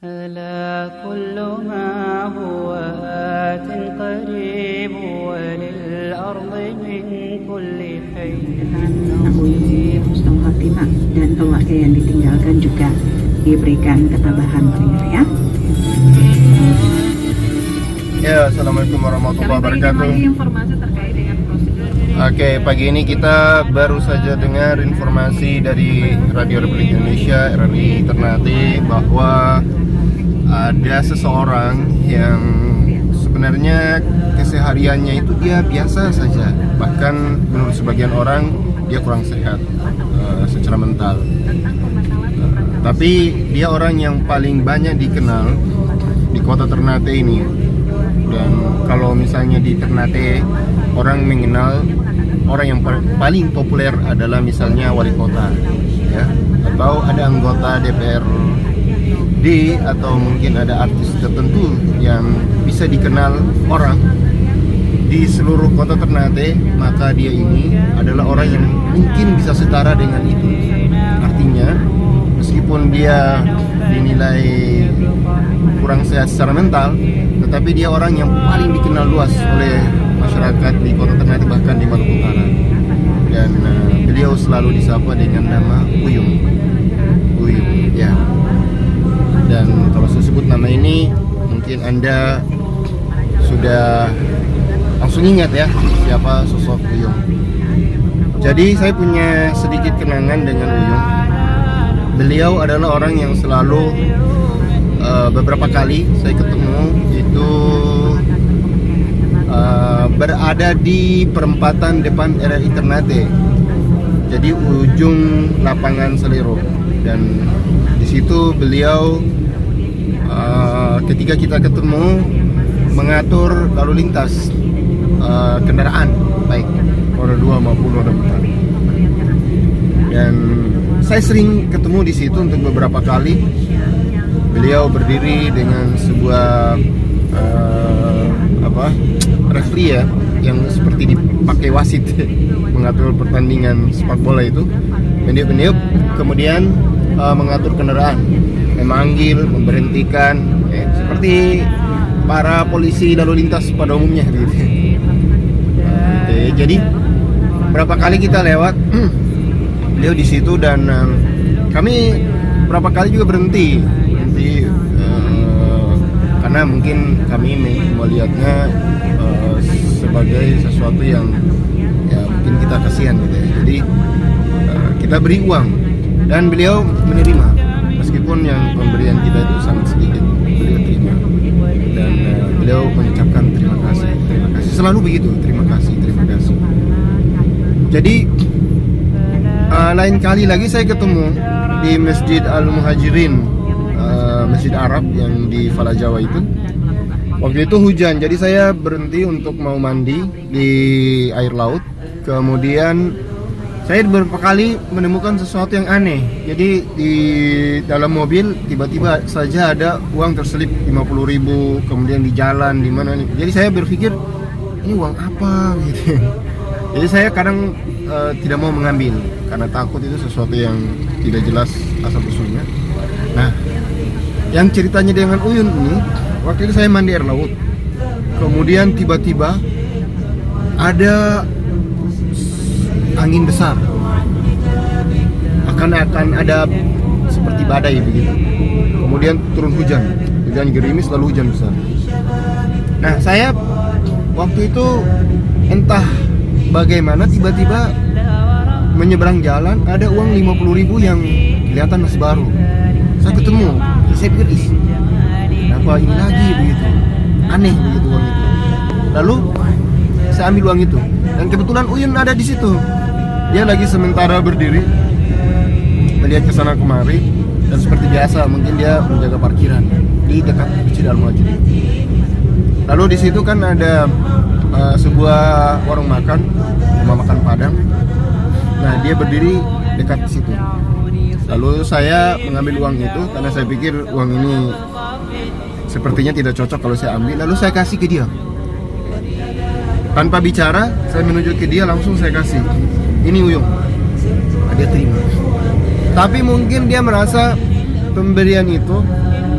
ألا كل ما هو آت قريب وللأرض من كل حي Nabi Husnul Khotimah dan keluarga yang ditinggalkan juga diberikan ketabahan ya. Ya, assalamualaikum warahmatullahi wabarakatuh. Informasi terkait dengan prosedur. Oke, pagi ini kita baru saja dengar informasi dari Radio Republik Indonesia RRI Ternate bahwa ada seseorang yang sebenarnya kesehariannya itu dia biasa saja, bahkan menurut sebagian orang dia kurang sehat secara mental. Tapi dia orang yang paling banyak dikenal di kota Ternate ini. Dan kalau misalnya di Ternate orang mengenal orang yang paling populer adalah misalnya wali kota, ya, atau ada anggota DPRD, atau mungkin ada artis tertentu yang bisa dikenal orang di seluruh kota Ternate, maka dia ini adalah orang yang mungkin bisa setara dengan itu. Artinya, meskipun dia dinilai kurang sehat secara mental, tetapi dia orang yang paling dikenal luas oleh masyarakat di kota Ternate, bahkan di Maluku Utara. Dan beliau selalu disapa dengan nama Uyung, ya. Dan kalau saya sebut nama ini, mungkin Anda sudah langsung ingat ya siapa sosok Uyung. Jadi saya punya sedikit kenangan dengan Uyung. Beliau adalah orang yang selalu beberapa kali saya ketemu itu berada di perempatan depan RRI Ternate, jadi ujung lapangan Selero. Dan di situ beliau ketika kita ketemu mengatur lalu lintas kendaraan, baik roda 2 maupun roda 4. Dan saya sering ketemu di situ untuk beberapa kali. Beliau berdiri dengan sebuah referee ya, yang seperti dipakai wasit mengatur pertandingan sepak bola itu, meniup-niup, kemudian mengatur kendaraan, memanggil, memberhentikan, seperti para polisi lalu lintas pada umumnya gitu. Jadi berapa kali kita lewat beliau di situ, dan kami berapa kali juga berhenti karena mungkin kami melihatnya sebagai sesuatu yang ya mungkin kita kasihan gitu ya. Jadi kita beri uang dan beliau menerima, meskipun yang pemberian kita itu sangat sedikit, beliau terima. Dan beliau mengucapkan terima kasih, selalu begitu, terima kasih. Jadi lain kali lagi saya ketemu di Masjid Al-Muhajirin, Masjid Arab yang di Fala Jawa itu. Waktu itu hujan, jadi saya berhenti untuk mau mandi di air laut. Kemudian saya beberapa kali menemukan sesuatu yang aneh. Jadi di dalam mobil tiba-tiba saja ada uang terselip 50.000, kemudian di jalan di mana nih. Jadi saya berpikir ini uang apa gitu. Jadi saya kadang tidak mau mengambil karena takut itu sesuatu yang tidak jelas asal usulnya. Nah, yang ceritanya dengan Uyun ini, waktu itu saya mandi air laut, kemudian tiba-tiba ada angin besar, akan ada seperti badai begitu. Kemudian turun hujan gerimis, lalu hujan besar. Nah, saya waktu itu entah bagaimana tiba-tiba menyeberang jalan ada uang 50.000 yang kelihatan masih baru. Saya ketemu, saya pikir kenapa ini lagi begitu, aneh begitu uang itu. Lalu saya ambil uang itu, dan kebetulan Uyun ada di situ. Dia lagi sementara berdiri melihat ke sana kemari, dan seperti biasa mungkin dia menjaga parkiran di dekat Masjid Al-Muhajirin. Lalu di situ kan ada sebuah warung makan, rumah makan Padang. Nah, dia berdiri dekat di situ. Lalu saya mengambil uang itu karena saya pikir uang ini sepertinya tidak cocok kalau saya ambil. Lalu saya kasih ke dia. Tanpa bicara, saya menuju ke dia, langsung saya kasih. Ini Uyung. Dia terima. Tapi mungkin dia merasa pemberian itu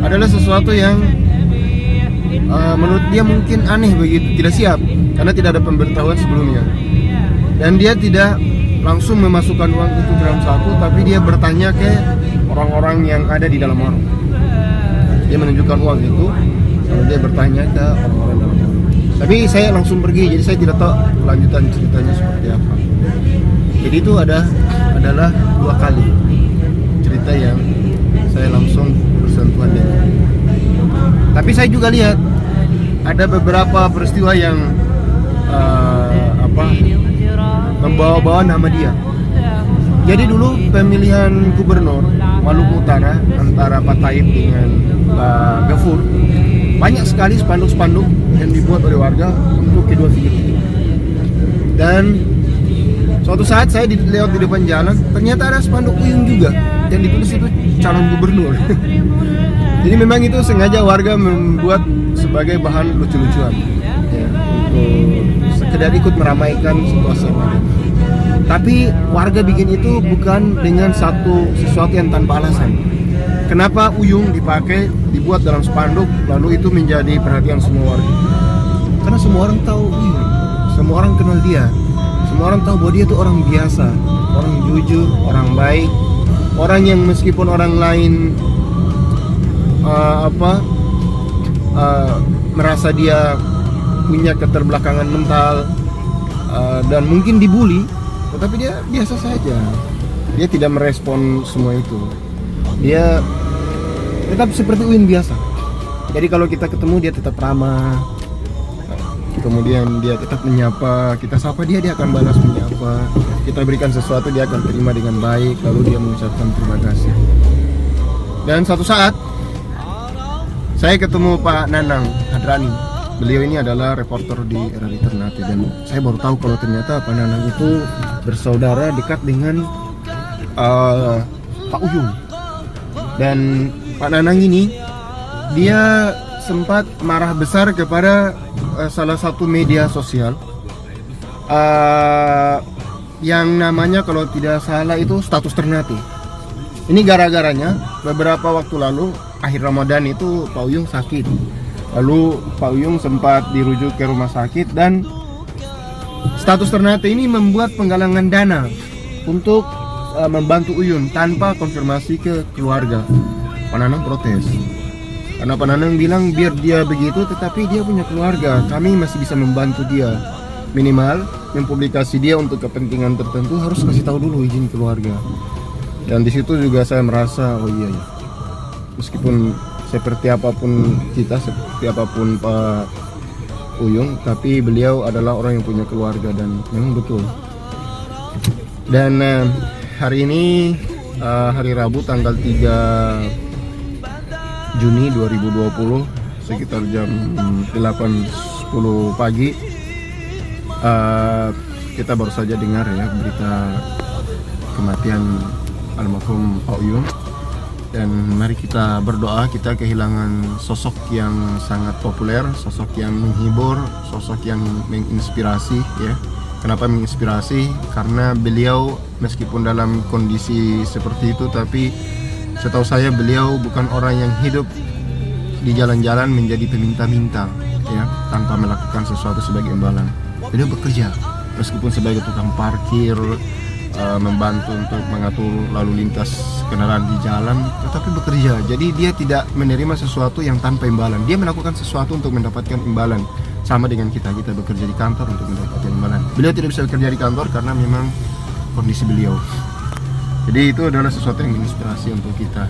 adalah sesuatu yang menurut dia mungkin aneh begitu, tidak siap karena tidak ada pemberitahuan sebelumnya. Dan dia tidak langsung memasukkan uang itu ke dalam saku, tapi dia bertanya ke orang-orang yang ada di dalam warung. Dia menunjukkan uang itu, lalu dia bertanya ke orang-orang dalam warung. Tapi saya langsung pergi, jadi saya tidak tahu kelanjutan ceritanya seperti apa. Jadi itu adalah 2 kali cerita yang saya langsung bersentuhan dengan. Tapi saya juga lihat ada beberapa peristiwa yang membawa-bawa nama dia. Jadi dulu pemilihan gubernur Maluku Utara antara Pak Taib dengan Pak Gafur, banyak sekali spanduk-spanduk yang dibuat oleh warga untuk kedua figur itu. Dan suatu saat saya lewat di depan jalan, ternyata ada spanduk Uyung juga yang ditulis itu calon gubernur. Jadi memang itu sengaja warga membuat sebagai bahan lucu-lucuan ya, untuk sekedar ikut meramaikan situasi yang ada. Tapi warga bikin itu bukan dengan sesuatu yang tanpa alasan. Kenapa Uyung dibuat dalam spanduk lalu itu menjadi perhatian semua warga? Karena semua orang tahu Uyung, semua orang kenal dia, semua orang tahu bahwa dia itu orang biasa, orang jujur, orang baik, orang yang meskipun orang lain merasa dia punya keterbelakangan mental dan mungkin dibully, tetapi dia biasa saja. Dia tidak merespon semua itu. Dia tetap seperti Uyun biasa. Jadi kalau kita ketemu dia tetap ramah. Kemudian dia tetap menyapa, kita sapa dia akan balas menyapa. Kita berikan sesuatu dia akan terima dengan baik, lalu dia mengucapkan terima kasih. Dan suatu saat saya ketemu Pak Nanang Hadrani. Beliau ini adalah reporter di RRI Ternate, dan saya baru tahu kalau ternyata Pak Nanang itu bersaudara dekat dengan Pak Uyung. Dan Pak Nanang ini dia sempat marah besar kepada salah satu media sosial yang namanya kalau tidak salah itu Status Ternate. Ini gara-garanya beberapa waktu lalu akhir Ramadan itu Pak Uyung sakit. Lalu Pak Uyung sempat dirujuk ke rumah sakit dan Status Ternate ini membuat penggalangan dana untuk membantu Uyun tanpa konfirmasi ke keluarga. Pak Nanang protes. Karena Pak Nanang bilang biar dia begitu tetapi dia punya keluarga, kami masih bisa membantu dia. Minimal mempublikasi dia untuk kepentingan tertentu harus kasih tahu dulu izin keluarga. Dan di situ juga saya merasa oh iya ya. Meskipun seperti apapun kita, seperti apapun Pak Uyung, tapi beliau adalah orang yang punya keluarga dan memang betul. Dan hari ini hari Rabu tanggal 3 Juni 2020 sekitar jam 8.10 pagi kita baru saja dengar ya berita kematian almarhum Pak Uyung. Dan mari kita berdoa, kita kehilangan sosok yang sangat populer, sosok yang menghibur, sosok yang menginspirasi ya. Kenapa menginspirasi? Karena beliau meskipun dalam kondisi seperti itu, tapi setahu saya beliau bukan orang yang hidup di jalan-jalan menjadi peminta-minta ya, tanpa melakukan sesuatu sebagai imbalan. Beliau bekerja meskipun sebagai tukang parkir, membantu untuk mengatur lalu lintas kendaraan di jalan, tetapi bekerja. Jadi dia tidak menerima sesuatu yang tanpa imbalan. Dia melakukan sesuatu untuk mendapatkan imbalan. Sama dengan kita bekerja di kantor untuk mendapatkan imbalan. Beliau tidak bisa bekerja di kantor karena memang kondisi beliau. Jadi itu adalah sesuatu yang menginspirasi untuk kita.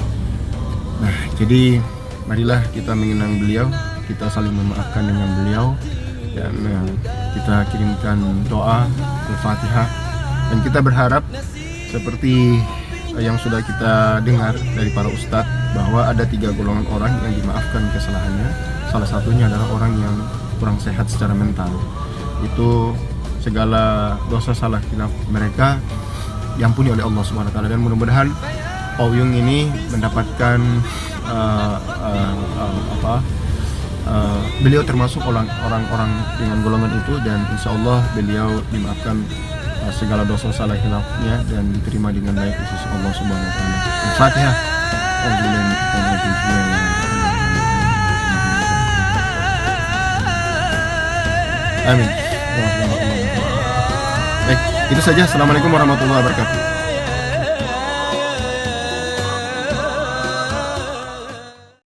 Nah, jadi marilah kita mengenang beliau, kita saling memaafkan dengan beliau, dan kita kirimkan doa Al-Fatihah. Dan kita berharap seperti yang sudah kita dengar dari para ustadz bahwa ada 3 golongan orang yang dimaafkan kesalahannya. Salah satunya adalah orang yang kurang sehat secara mental. Itu segala dosa salah khilaf mereka diampuni oleh Allah Subhanahu wa taala, dan mudah-mudahan Pak Uyung ini mendapatkan beliau termasuk orang-orang dengan golongan itu, dan insya Allah beliau dimaafkan segala dosa salah khilafnya dan diterima dengan baik di sisi Allah Subhanahu wa taala. Al-Fatihah. Amin. Baik, itu saja. Assalamualaikum warahmatullahi wabarakatuh.